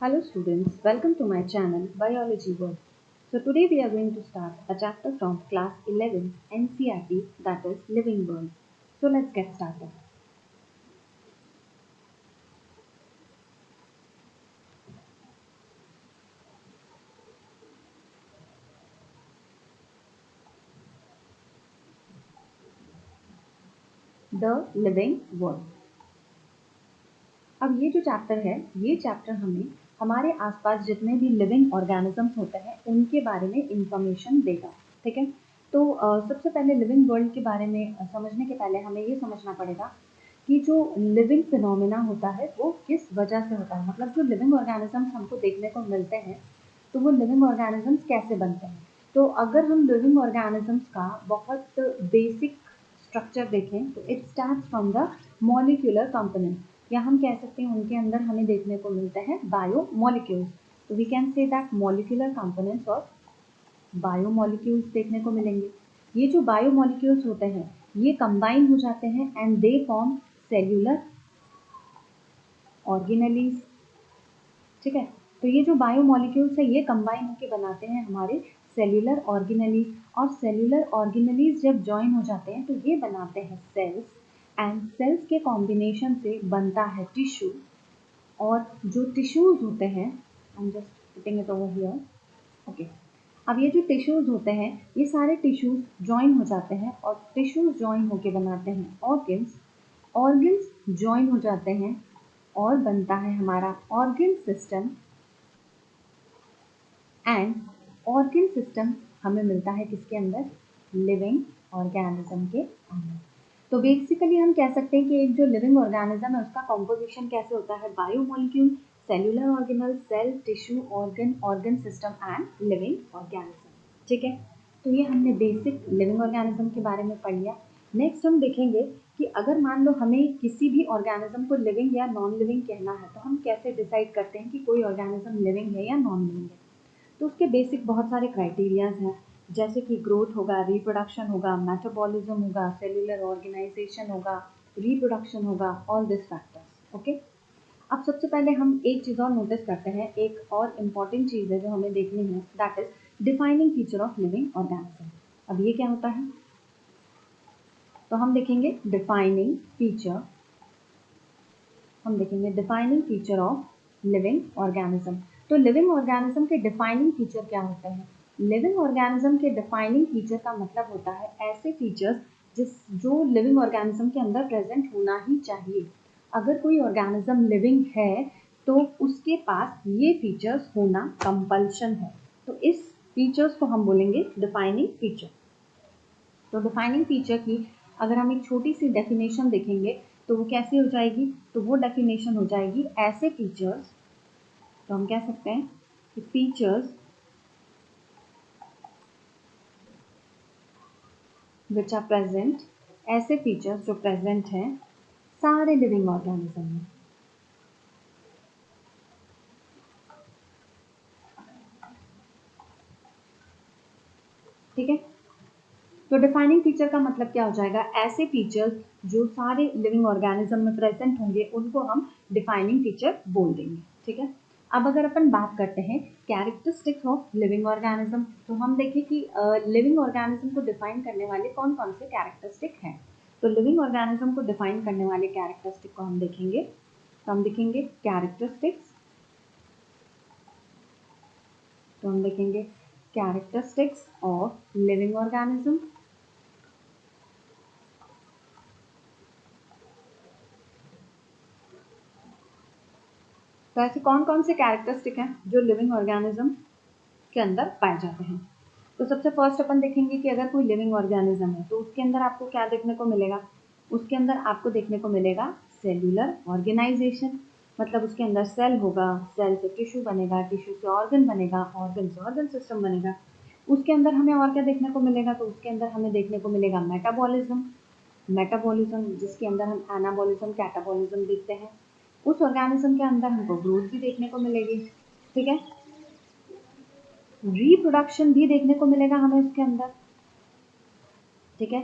Hello students, welcome to my channel Biology World. So today we are going to start a chapter from class 11 NCERT, that is Living World. So let's get started. The Living World. अब ये जो chapter है, ये chapter हमें हमारे आसपास जितने भी लिविंग ऑर्गेनिजम्स होते हैं उनके बारे में इंफॉर्मेशन देगा। ठीक है, तो सबसे पहले लिविंग वर्ल्ड के बारे में समझने के पहले हमें ये समझना पड़ेगा कि जो लिविंग फिनोमेना होता है वो किस वजह से होता है। मतलब जो लिविंग ऑर्गेनिजम्स हमको देखने को मिलते हैं तो वो लिविंग ऑर्गेनिजम्स कैसे बनते हैं। तो अगर हम लिविंग ऑर्गेनिजम्स का बहुत बेसिक स्ट्रक्चर देखें तो it starts from the molecular component, या हम कह सकते हैं उनके अंदर हमें देखने को मिलते हैं बायो मॉलिक्यूल्स। तो we can say that molecular components और बायो मॉलिक्यूल्स देखने को मिलेंगे। ये जो बायो मॉलिक्यूल्स होते हैं ये कंबाइन हो जाते हैं and they form cellular organelles. ठीक है, तो ये जो बायो मॉलिक्यूल्स है ये कंबाइन होकर बनाते हैं हमारे सेल्यूलर ऑर्गेनेलीज, और सेल्यूलर ऑर्गेनेलीज जब ज्वाइन हो जाते हैं तो ये बनाते हैं सेल्स, एंड सेल्स के कॉम्बिनेशन से बनता है टिश्यू। और जो टिश्यूज होते हैं, I am just putting it over here, okay. अब ये जो टिश्यूज होते हैं ये सारे टिश्यूज ज्वाइन हो जाते हैं और टिश्यूज ज्वाइन होके बनाते हैं ऑर्गन्स, ऑर्गन्स ज्वाइन हो जाते हैं और बनता है हमारा organ system, and organ system हमें मिलता है किसके अंदर, लिविंग ऑर्गेनिज्म के अंदर। तो बेसिकली हम कह सकते हैं कि एक जो लिविंग ऑर्गेनिज्म है उसका कॉम्पोजिशन कैसे होता है, biomolecule, cellular organelle, cell, tissue, organ, organ system and living organism. ठीक है, तो ये हमने बेसिक लिविंग ऑर्गेनिज्म के बारे में पढ़ लिया। नेक्स्ट हम देखेंगे कि अगर मान लो हमें किसी भी ऑर्गेनिज्म को लिविंग या नॉन लिविंग कहना है तो हम कैसे डिसाइड करते हैं कि कोई ऑर्गेनिज्म लिविंग है या नॉन लिविंग है। तो उसके बेसिक बहुत सारे क्राइटेरियाज हैं, जैसे कि ग्रोथ होगा, रिप्रोडक्शन होगा, मेटाबॉलिज्म होगा, सेल्यूलर ऑर्गेनाइजेशन होगा, रिप्रोडक्शन होगा, ऑल दिस फैक्टर्स। ओके, अब सबसे पहले हम एक चीज़ और नोटिस करते हैं, एक और इम्पॉर्टेंट चीज़ है जो हमें देखनी है, that is defining feature of living organism. अब ये क्या होता है, तो हम देखेंगे डिफाइनिंग फीचर, हम देखेंगे defining feature of living organism. तो लिविंग ऑर्गेनिज्म के डिफाइनिंग फीचर क्या होते हैं। लिविंग ऑर्गेनिज्म के डिफाइनिंग फीचर का मतलब होता है ऐसे फीचर्स जो लिविंग ऑर्गेनिज्म के अंदर प्रेजेंट होना ही चाहिए। अगर कोई ऑर्गेनिज्म लिविंग है तो उसके पास ये फीचर्स होना कंपल्शन है। तो इस फीचर्स को हम बोलेंगे डिफाइनिंग फीचर। तो डिफाइनिंग फीचर की अगर हम एक छोटी सी डेफिनेशन देखेंगे तो वो कैसे हो जाएगी, तो वो डेफिनेशन हो जाएगी ऐसे फीचर्स, तो हम कह सकते हैं कि फीचर्स विच आर प्रेजेंट, ऐसे फीचर्स जो प्रेजेंट हैं सारे लिविंग ऑर्गेनिज्म में। ठीक है, तो डिफाइनिंग फीचर का मतलब क्या हो जाएगा, ऐसे फीचर्स जो सारे लिविंग ऑर्गेनिज्म में प्रेजेंट होंगे उनको हम डिफाइनिंग फीचर बोल देंगे। ठीक है, अब अगर अपन बात करते हैं कैरेक्टरिस्टिक्स ऑफ लिविंग ऑर्गेनिज्म, तो हम देखें कि लिविंग ऑर्गेनिज्म को डिफाइन करने वाले कौन कौन से कैरेक्टरिस्टिक हैं। तो लिविंग ऑर्गेनिज्म को डिफाइन करने वाले कैरेक्टरिस्टिक को हम देखेंगे, तो हम देखेंगे कैरेक्टरिस्टिक्स, तो हम देखेंगे कैरेक्टरिस्टिक्स ऑफ लिविंग ऑर्गेनिज्म। तो ऐसे कौन कौन से कैरेक्टरिस्टिक हैं जो लिविंग ऑर्गेनिज्म के अंदर पाए जाते हैं। तो सबसे फर्स्ट अपन देखेंगे कि अगर कोई लिविंग ऑर्गेनिज्म है तो उसके अंदर आपको क्या देखने को मिलेगा, उसके अंदर आपको देखने को मिलेगा सेल्यूलर ऑर्गेनाइजेशन। मतलब उसके अंदर सेल होगा, सेल से टिश्यू बनेगा, टिश्यू से ऑर्गन बनेगा, ऑर्गन से ऑर्गन सिस्टम बनेगा। उसके अंदर हमें और क्या देखने को मिलेगा, तो उसके अंदर हमें देखने को मिलेगा मेटाबॉलिज्म, मेटाबॉलिज्म जिसके अंदर हम एनाबॉलिज्म, कैटाबॉलिज्म देखते हैं। उस ऑर्गेनिज्म के अंदर हमको ग्रोथ भी देखने को मिलेगी। ठीक है, रिप्रोडक्शन भी देखने को मिलेगा हमें उसके अंदर। ठीक है,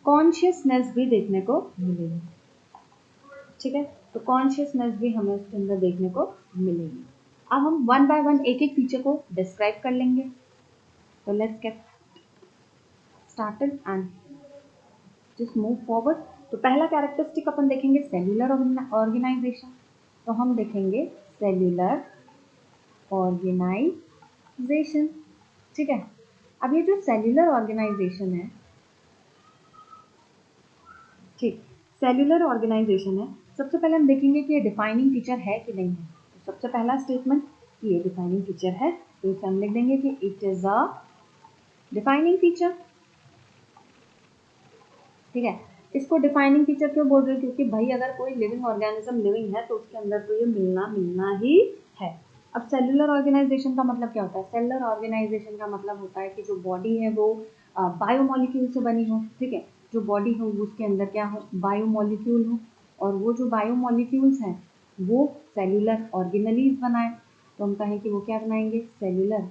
कॉन्शियसनेस भी देखने को मिलेगी। ठीक है, तो कॉन्शियसनेस भी हमें उसके अंदर देखने को मिलेगी। अब हम वन बाय वन एक एक फीचर को डिस्क्राइब कर लेंगे। तो let's get started and just move forward. तो पहला कैरेक्टरिस्टिक अपन देखेंगे सेल्यूलर ऑर्गेनाइजेशन। तो हम देखेंगे सेल्यूलर ऑर्गेनाइजेशन, ठीक है। अब ये जो सेल्यूलर ऑर्गेनाइजेशन है, ठीक, सेल्यूलर ऑर्गेनाइजेशन है, सबसे पहले हम देखेंगे कि ये डिफाइनिंग फीचर है कि नहीं है। तो सबसे पहला स्टेटमेंट कि ये डिफाइनिंग फीचर है, तो इसे हम लिख देंगे कि it is a defining feature, ठीक है। इसको डिफाइनिंग फीचर क्यों बोल रहे हैं, क्योंकि भाई अगर कोई लिविंग ऑर्गेनिज्म लिविंग है तो उसके अंदर तो ये मिलना ही है। अब सेलुलर ऑर्गेनाइजेशन का मतलब क्या होता है? सेलुलर ऑर्गेनाइजेशन का मतलब होता है कि जो बॉडी है वो बायोमोलिक्यूल से बनी हो, ठीक है। जो बॉडी हो उसके अंदर क्या हो? बायोमोलिक्यूल हो, और वो जो बायोमोलिक्यूल्स हैं वो सेलुलर ऑर्गेनलीज बनाए। तो हम कहें कि वो क्या बनाएंगे? सेलुलर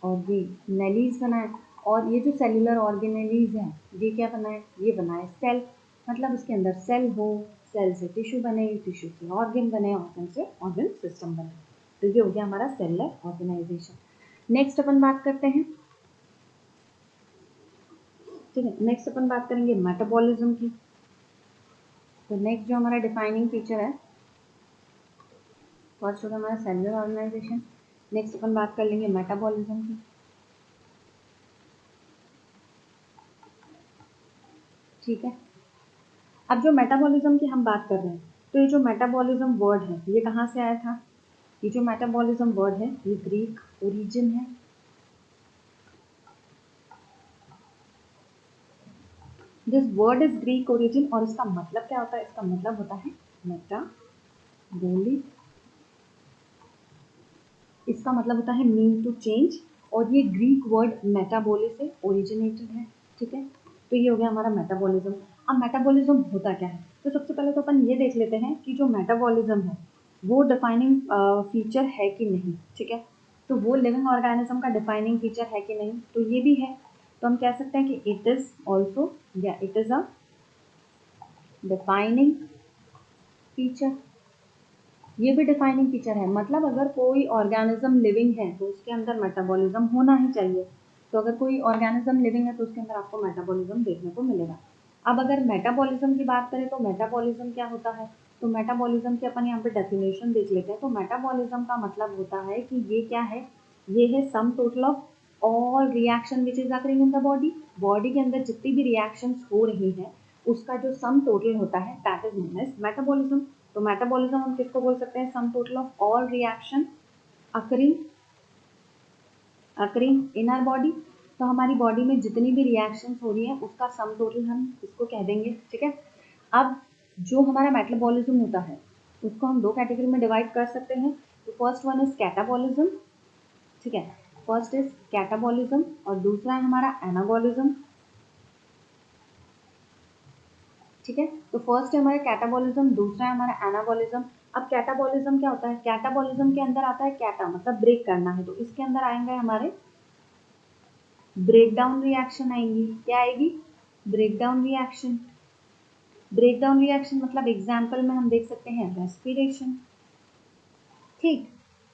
ऑर्गेनेलीज बनाए। और ये जो सेलुलर ऑर्गेनेलीज है ये क्या बनाए? ये बनाए सेल, मतलब उसके अंदर सेल हो, सेल से टिश्यू बने, टिश्यू से ऑर्गन बने, ऑर्गन से ऑर्गन सिस्टम बने। तो ये हो गया हमारा सेलुलर ऑर्गेनाइजेशन। नेक्स्ट अपन बात करते हैं, ठीक है, नेक्स्ट अपन बात करेंगे मेटाबॉलिज्म की। तो नेक्स्ट जो हमारा डिफाइनिंग फीचर है, फर्स्ट होगा हमारा सेलुलर ऑर्गेनाइजेशन, नेक्स्ट अपन बात कर लेंगे मेटाबॉलिज्म की, ठीक है। अब जो मेटाबॉलिज्म की हम बात कर रहे हैं, तो ये जो मेटाबॉलिज्म वर्ड है ये कहाँ से आया था? ये जो मेटाबॉलिज्म वर्ड है ये ग्रीक ओरिजिन है। This word is Greek origin, और इसका मतलब क्या होता है? इसका मतलब होता है मेटाबॉलिक, इसका मतलब होता है मीन टू चेंज, और ये ग्रीक वर्ड मेटाबोले से ओरिजिनेटेड है, ठीक है। तो ये हो गया हमारा मेटाबॉलिज्म। अब मेटाबॉलिज्म होता क्या है? तो सबसे पहले तो अपन ये देख लेते हैं कि जो मेटाबॉलिज्म है वो डिफाइनिंग फीचर है कि नहीं, ठीक है। तो वो लिविंग ऑर्गेनिज्म का डिफाइनिंग फीचर है कि नहीं, तो ये भी है। तो हम कह सकते हैं कि इट इज ऑल्सो, या it is a defining feature. ये भी डिफाइनिंग फीचर है, मतलब अगर कोई ऑर्गेनिज्म लिविंग है तो उसके अंदर मेटाबॉलिज्म होना ही चाहिए। तो अगर कोई ऑर्गेनिज्म लिविंग है तो उसके अंदर आपको मेटाबॉलिज्म देखने को मिलेगा। अब अगर मेटाबॉलिज्म की बात करें तो मेटाबॉलिज्म क्या होता है? तो मेटाबॉलिज्म की अपन यहाँ पे डेफिनेशन देख लेते हैं। तो मेटाबॉलिज्म का मतलब होता है कि ये क्या है? ये है सम total of all reaction which is occurring in the body. Body के अंदर जितनी भी रिएक्शंस हो रही हैं उसका जो सम टोटल होता है that is known as metabolism. तो मेटाबॉलिज्म हम किसको बोल सकते हैं? Sum total of all reaction occurring in our body. तो हमारी बॉडी में जितनी भी रिएक्शंस हो रही हैं उसका सम टोटल हम इसको कह देंगे, ठीक है। अब जो हमारा मेटाबॉलिज्म होता है उसको हम दो कैटेगरी में डिवाइड कर सकते हैं। तो फर्स्ट वन इज कैटाबॉलिज्म, ठीक है। फर्स्ट इज कैटाबॉलिज्म और दूसरा है हमारा एनाबॉलिज्म, ठीक है। तो फर्स्ट है हमारा कैटाबॉलिज्म, दूसरा है हमारा एनाबॉलिज्म। अब कैटाबॉलिज्म क्या होता है? कैटाबॉलिज्म के अंदर आता है कैटा, मतलब ब्रेक करना है, तो इसके अंदर आएंगे हमारे ब्रेक डाउन रिएक्शन आएंगी। क्या आएगी? Break down reaction. Break down reaction मतलब एग्जाम्पल में हम देख सकते हैं रेस्पिरेशन, ठीक,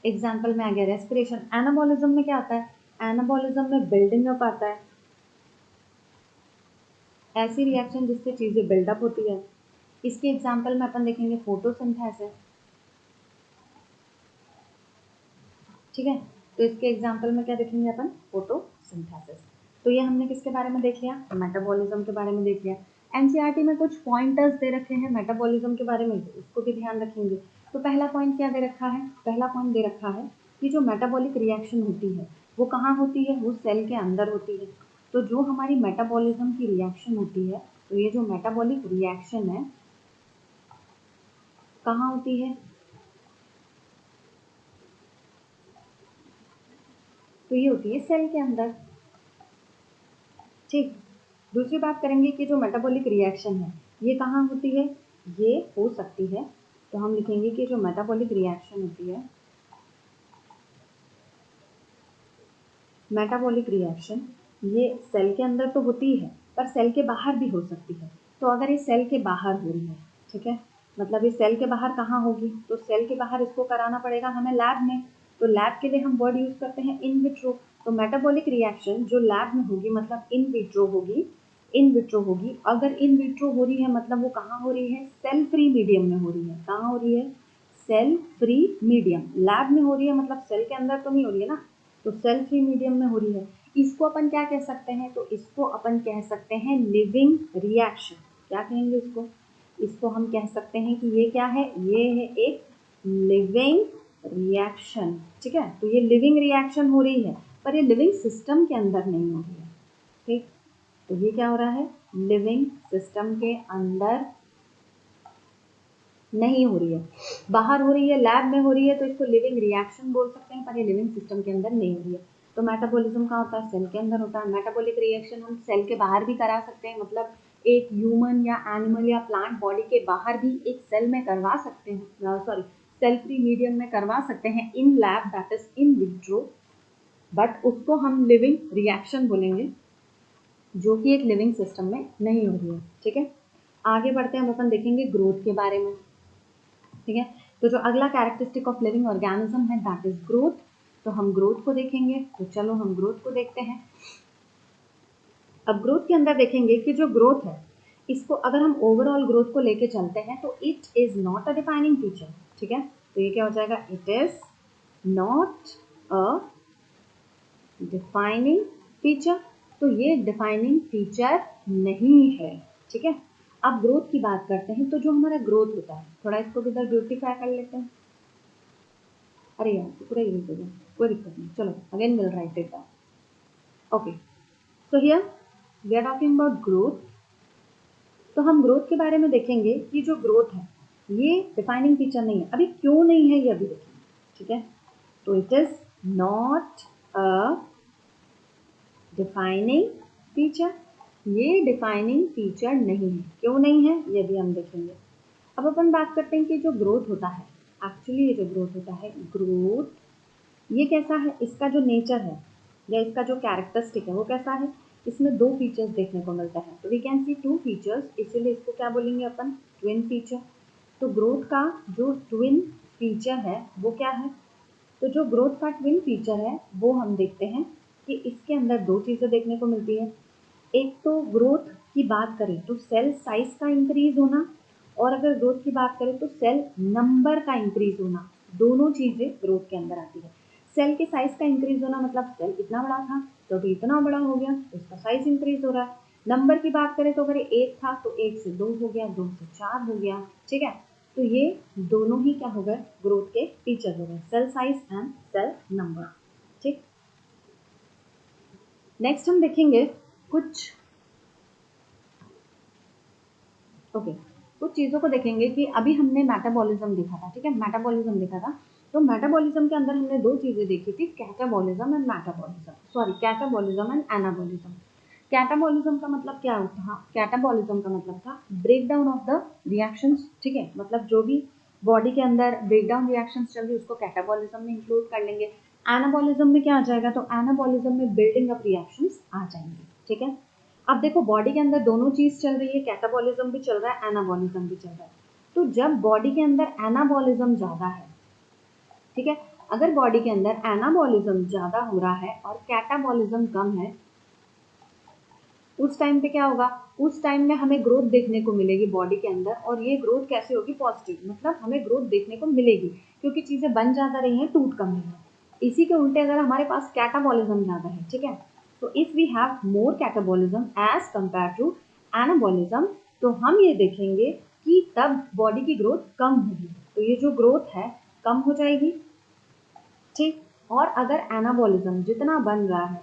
एग्जाम्पल में आ गया रेस्पिरेशन। एनाबॉलिज्म में क्या आता है? एनाबॉलिज्म में बिल्डिंग अप आता है, ऐसी रिएक्शन जिससे चीजें बिल्डअप होती है। इसके एग्जाम्पल में अपन देखेंगे फोटोसिंथेसिस, ठीक है। तो इसके एग्जाम्पल में क्या देखेंगे अपन? फोटोसिंथेसिस। तो ये हमने किसके बारे में देख लिया? मेटाबॉलिज्म के बारे में देख लिया। एनसीईआरटी में कुछ पॉइंटर्स दे रखे हैं मेटाबॉलिज्म के बारे में, तो उसको भी ध्यान रखेंगे। तो पहला पॉइंट क्या दे रखा है? पहला पॉइंट दे रखा है कि जो मेटाबॉलिक रिएक्शन होती है वो कहाँ होती है? वो सेल के अंदर होती है। तो जो हमारी मेटाबॉलिज्म की रिएक्शन होती है, तो ये जो मेटाबॉलिक रिएक्शन है कहाँ होती है? तो ये होती है सेल के अंदर, ठीक। दूसरी बात करेंगे कि जो मेटाबॉलिक रिएक्शन है ये कहाँ होती है? ये हो सकती है, तो हम लिखेंगे कि जो मेटाबॉलिक रिएक्शन होती है, मेटाबॉलिक रिएक्शन ये सेल के अंदर तो होती है पर सेल के बाहर भी हो सकती है। तो अगर ये सेल के बाहर हो रही है, ठीक है, मतलब ये सेल के बाहर कहाँ होगी, तो सेल के बाहर इसको कराना पड़ेगा हमें लैब में, तो लैब के लिए हम वर्ड यूज करते हैं इन विट्रो। तो मेटाबॉलिक रिएक्शन जो लैब में होगी मतलब इन विट्रो होगी, इन विट्रो होगी। अगर इन विट्रो हो रही है मतलब वो कहाँ हो रही है, सेल फ्री मीडियम में हो रही है। कहाँ हो रही है, सेल फ्री मीडियम। लैब में हो रही है मतलब सेल के अंदर तो नहीं हो रही है ना, तो सेल फ्री मीडियम में हो रही है। इसको अपन क्या कह सकते हैं, तो इसको अपन कह सकते हैं लिविंग रिएक्शन। क्या कहेंगे इसको, इसको हम कह सकते हैं कि ये क्या है, ये है एक लिविंग रिएक्शन। ठीक है, तो ये लिविंग रिएक्शन हो रही है पर ये लिविंग सिस्टम के अंदर नहीं हो रही है। ठीक, तो ये क्या हो रहा है, लिविंग सिस्टम के अंदर नहीं हो रही है, बाहर हो रही है, लैब में हो रही है, तो इसको लिविंग रिएक्शन बोल सकते हैं, पर ये लिविंग सिस्टम के अंदर नहीं हो रही है। तो मेटाबॉलिज्म कहाँ होता है, सेल के अंदर होता है। मेटाबॉलिक रिएक्शन हम सेल के बाहर भी करा सकते हैं, मतलब एक ह्यूमन या एनिमल या प्लांट बॉडी के बाहर भी एक सेल में करवा सकते हैं, सॉरी सेल फ्री मीडियम में करवा सकते हैं in lab, that is in vitro, but उसको हम लिविंग रिएक्शन बोलेंगे जो कि एक लिविंग सिस्टम में नहीं हो रही है। ठीक है, आगे बढ़ते हैं, हम अपन देखेंगे ग्रोथ के बारे में। ठीक है, तो जो अगला कैरेक्टरिस्टिक ऑफ लिविंग ऑर्गेनिज्म है दैट इज ग्रोथ। तो हम ग्रोथ को देखेंगे, तो चलो हम ग्रोथ को देखते हैं। अब ग्रोथ के अंदर देखेंगे कि जो ग्रोथ है इसको अगर हम ओवरऑल ग्रोथ को लेके चलते हैं तो it is not a defining feature. ठीक है, तो ये क्या हो जाएगा, it is not a defining feature. तो ये डिफाइनिंग फीचर नहीं है। ठीक है, अब ग्रोथ की बात करते हैं, तो जो हमारा ग्रोथ होता है, थोड़ा इसको इधर ब्यूटीफाई कर लेते हैं। अरे यार तो पूरा यूज हो गया, कोई दिक्कत नहीं, चलो again will write it down. Okay, so here we are talking about growth. तो हम ग्रोथ के बारे में देखेंगे कि जो ग्रोथ है ये डिफाइनिंग फीचर नहीं है। अभी क्यों नहीं है ये अभी देखेंगे। ठीक है, तो it is not a defining feature, ये डिफाइनिंग फीचर नहीं है। क्यों नहीं है ये भी हम देखेंगे। अब अपन बात करते हैं कि जो ग्रोथ होता है, एक्चुअली ये जो ग्रोथ होता है, ग्रोथ ये कैसा है, इसका जो नेचर है या इसका जो कैरेक्टरिस्टिक है वो कैसा है, इसमें दो फीचर्स देखने को मिलता है। तो we can see two features, इसीलिए इसको क्या बोलेंगे अपन, ट्विन फीचर। तो ग्रोथ का जो ट्विन फीचर है वो क्या है, तो जो ग्रोथ का ट्विन फीचर है वो हम देखते हैं कि इसके अंदर दो चीज़ें देखने को मिलती है। एक तो ग्रोथ की बात करें तो सेल साइज का इंक्रीज होना, और अगर ग्रोथ की बात करें तो सेल नंबर का इंक्रीज होना, दोनों चीज़ें ग्रोथ के अंदर आती है। सेल के साइज का इंक्रीज होना मतलब सेल इतना बड़ा था तो अभी इतना बड़ा हो गया, उसका साइज इंक्रीज हो रहा है। नंबर की बात करें तो अगर एक था तो एक से दो हो गया, दो से चार हो गया। ठीक है, तो ये दोनों ही क्या हो गए, ग्रोथ के फीचर हो गए, cell size and cell number. ठीक, नेक्स्ट हम देखेंगे कुछ कुछ चीज़ों को देखेंगे कि अभी हमने मेटाबॉलिज्म देखा था। ठीक है, मेटाबॉलिज्म देखा था, तो मेटाबॉलिज्म के अंदर हमने दो चीज़ें देखी थी, catabolism and metabolism, sorry catabolism and anabolism. Catabolism का मतलब क्या था, कैटाबॉलिज्म का मतलब था break down of the reactions. ठीक है, मतलब जो भी बॉडी के अंदर ब्रेक डाउन रिएक्शंस चल रही है उसको कैटाबॉलिज्म में इंक्लूड कर लेंगे। एनाबॉलिज्म में क्या आ जाएगा, तो एनाबॉलिज्म में बिल्डिंग अप रिएक्शंस आ जाएंगे। ठीक है, अब देखो बॉडी के अंदर दोनों चीज चल रही है, कैटाबॉलिज्म भी चल रहा है, एनाबॉलिज्म भी चल रहा है। तो जब बॉडी के अंदर एनाबॉलिज्म ज्यादा है, ठीक है, अगर बॉडी के अंदर एनाबॉलिज्म ज्यादा हो रहा है और कैटाबॉलिज्म कम है, उस टाइम पे क्या होगा, उस टाइम में हमें ग्रोथ देखने को मिलेगी बॉडी के अंदर, और ये ग्रोथ कैसे होगी, पॉजिटिव, मतलब हमें ग्रोथ देखने को मिलेगी क्योंकि चीजें बन ज्यादा रही हैं, टूट कम रही है। इसी के उल्टे अगर हमारे पास कैटाबॉलिज्म ज्यादा है, ठीक है, तो if we have more catabolism as compare to anabolism, तो हम ये देखेंगे कि तब बॉडी की ग्रोथ कम होगी, तो ये जो ग्रोथ है कम हो जाएगी। ठीक, और अगर एनाबॉलिज्म जितना बन रहा है,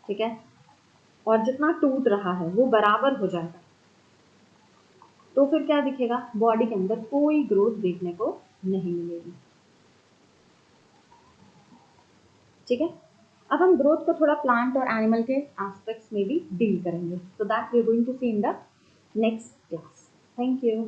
ठीक है, और जितना टूट रहा है वो बराबर हो जाएगा, तो फिर क्या दिखेगा, बॉडी के अंदर कोई ग्रोथ देखने को नहीं मिलेगी। ठीक है, अब हम ग्रोथ को थोड़ा प्लांट और एनिमल के एस्पेक्ट्स में भी डील करेंगे, so that we are going to see in the next class. Thank you.